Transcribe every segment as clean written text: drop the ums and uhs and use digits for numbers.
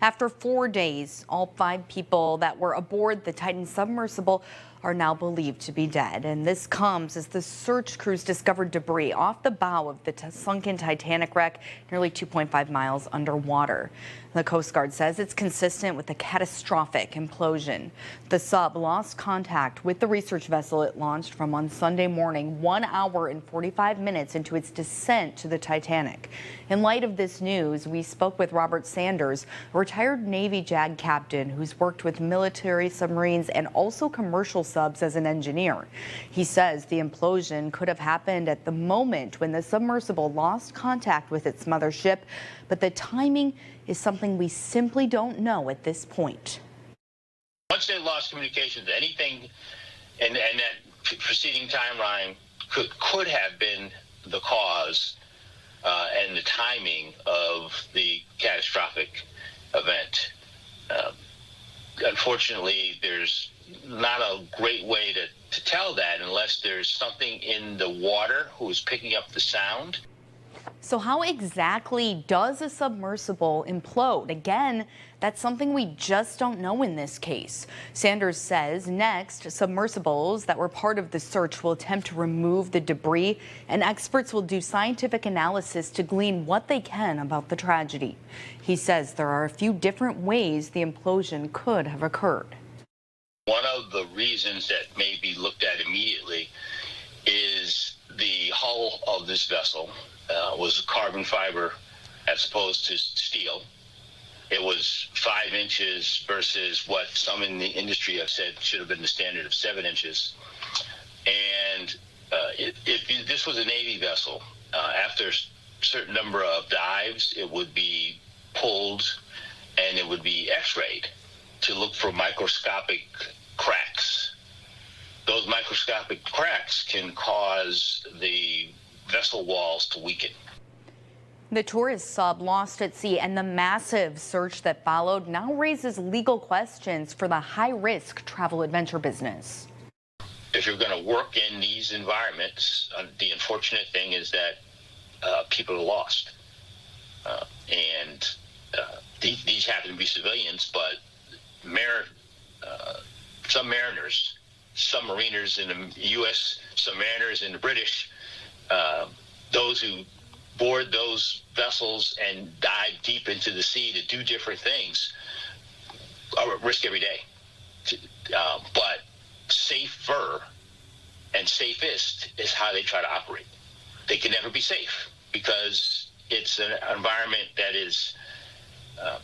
After 4 days, all 5 people that were aboard the Titan submersible are now believed to be dead. And this comes as the search crews discovered debris off the bow of the sunken Titanic wreck, nearly 2.5 miles underwater. The Coast Guard says it's consistent with a catastrophic implosion. The sub lost contact with the research vessel it launched from on Sunday morning, 1 hour and 45 minutes into its descent to the Titanic. In light of this news, we spoke with Robert Sanders, a retired Navy JAG captain who's worked with military submarines and also commercial subs as an engineer. He says the implosion could have happened at the moment when the submersible lost contact with its mothership, but the timing is something we simply don't know at this point. Once they lost communications, anything and that preceding timeline could have been the cause and the timing of the catastrophic event. Unfortunately, there's not a great way to tell that unless there's something in the water who's picking up the sound. So how exactly does a submersible implode? Again, that's something we just don't know in this case. Sanders says next, submersibles that were part of the search will attempt to remove the debris, and experts will do scientific analysis to glean what they can about the tragedy. He says there are a few different ways the implosion could have occurred. One of the reasons that may be looked at immediately is the hull of this vessel was carbon fiber as opposed to steel. It was 5 inches versus what some in the industry have said should have been the standard of 7 inches. And if this was a Navy vessel, after a certain number of dives, it would be pulled and it would be x-rayed to look for microscopic cracks. Those microscopic cracks can cause the vessel walls to weaken. The tourist sub lost at sea, and the massive search that followed now raises legal questions for the high-risk travel adventure business. If you're going to work in these environments, the unfortunate thing is that people are lost. These happen to be civilians, but some mariners, submariners in the U.S., submariners in the British, those who board those vessels and dive deep into the sea to do different things are at risk every day. But safer and safest is how they try to operate. They can never be safe because it's an environment that is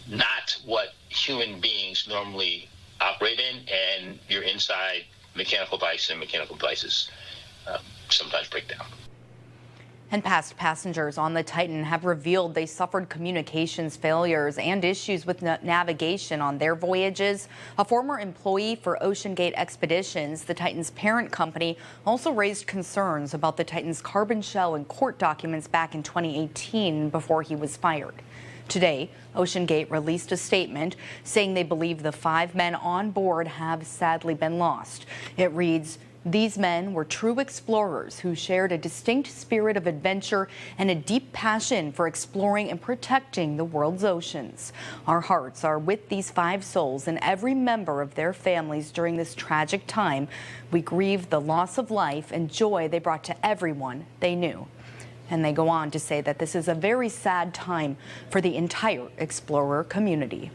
not what human beings normally operate in, and you're inside mechanical devices, and mechanical devices sometimes break down. And past passengers on the Titan have revealed they suffered communications failures and issues with navigation on their voyages. A former employee for OceanGate Expeditions, the Titan's parent company, also raised concerns about the Titan's carbon shell in court documents back in 2018 before he was fired. Today, OceanGate released a statement saying they believe the 5 men on board have sadly been lost. It reads, "These men were true explorers who shared a distinct spirit of adventure and a deep passion for exploring and protecting the world's oceans. Our hearts are with these 5 souls and every member of their families during this tragic time. We grieve the loss of life and joy they brought to everyone they knew." And they go on to say that this is a very sad time for the entire explorer community.